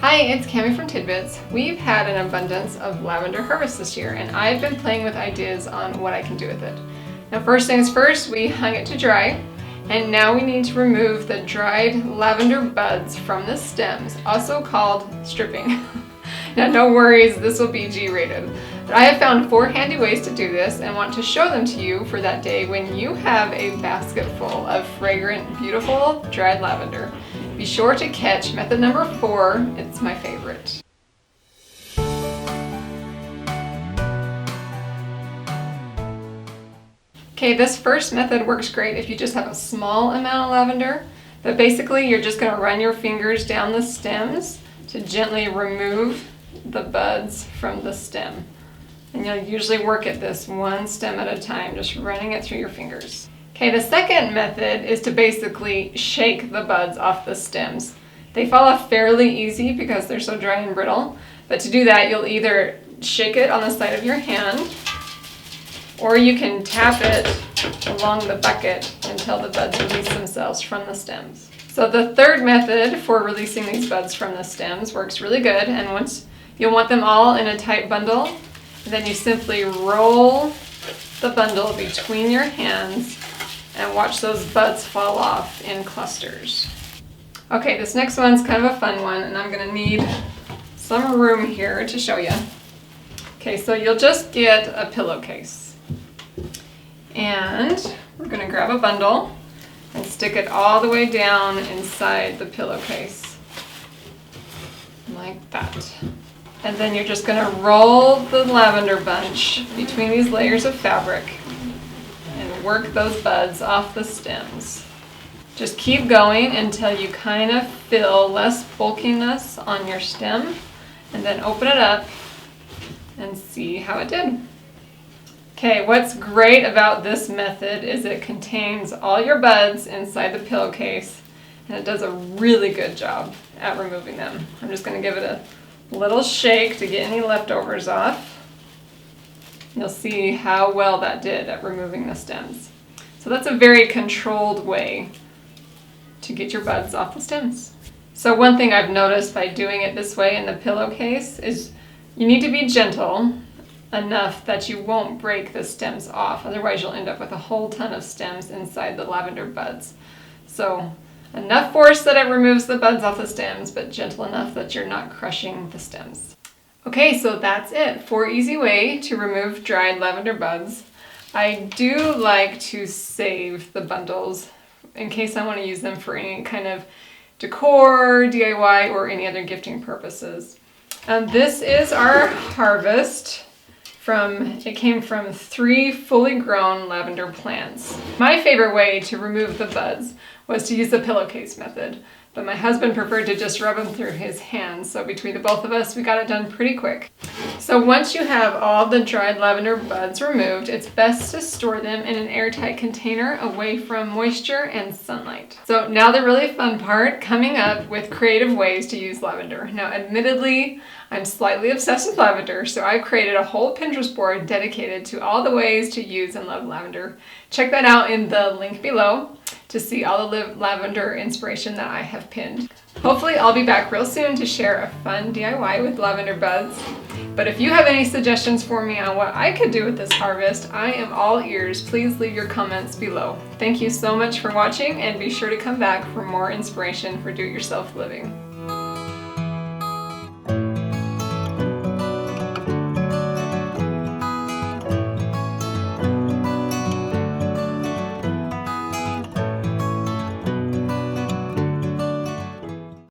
Hi, it's Cami from Tidbits. We've had an abundance of lavender harvest this year, and I've been playing with ideas on what I can do with it. Now, first things first, we hung it to dry, and now we need to remove the dried lavender buds from the stems, also called stripping. Now, no worries, this will be G-rated. But I have found 4 handy ways to do this and want to show them to you for that day when you have a basket full of fragrant, beautiful dried lavender. Be sure to catch method number 4, it's my favorite. Okay, this first method works great if you just have a small amount of lavender, but basically you're just going to run your fingers down the stems to gently remove the buds from the stem. And you'll usually work at this one stem at a time, just running it through your fingers. Okay, the second method is to basically shake the buds off the stems. They fall off fairly easy because they're so dry and brittle, but to do that you'll either shake it on the side of your hand, or you can tap it along the bucket until the buds release themselves from the stems. So the third method for releasing these buds from the stems works really good, and once you'll want them all in a tight bundle, then you simply roll the bundle between your hands and watch those buds fall off in clusters. Okay, this next one's kind of a fun one, and I'm gonna need some room here to show you. Okay, so you'll just get a pillowcase, and we're gonna grab a bundle and stick it all the way down inside the pillowcase, like that. And then you're just gonna roll the lavender bunch between these layers of fabric and work those buds off the stems. Just keep going until you kind of feel less bulkiness on your stem, and then open it up and see how it did. Okay, what's great about this method is it contains all your buds inside the pillowcase, and it does a really good job at removing them. I'm just gonna give it a little shake to get any leftovers off. You'll see how well that did at removing the stems. So that's a very controlled way to get your buds off the stems. So one thing I've noticed by doing it this way in the pillowcase is you need to be gentle enough that you won't break the stems off. Otherwise you'll end up with a whole ton of stems inside the lavender buds. So enough force that it removes the buds off the stems, but gentle enough that you're not crushing the stems. Okay, so that's it. 4 easy ways to remove dried lavender buds. I do like to save the bundles in case I want to use them for any kind of decor, DIY, or any other gifting purposes. This is our harvest. It came from 3 fully grown lavender plants. My favorite way to remove the buds was to use the pillowcase method, but my husband preferred to just rub them through his hands, so between the both of us we got it done pretty quick. So once you have all the dried lavender buds removed, it's best to store them in an airtight container away from moisture and sunlight. So now the really fun part, coming up with creative ways to use lavender. Now admittedly, I'm slightly obsessed with lavender, so I've created a whole Pinterest board dedicated to all the ways to use and love lavender. Check that out in the link below to see all the lavender inspiration that I have pinned. Hopefully I'll be back real soon to share a fun DIY with lavender buds. But if you have any suggestions for me on what I could do with this harvest, I am all ears. Please leave your comments below. Thank you so much for watching, and be sure to come back for more inspiration for do-it-yourself living.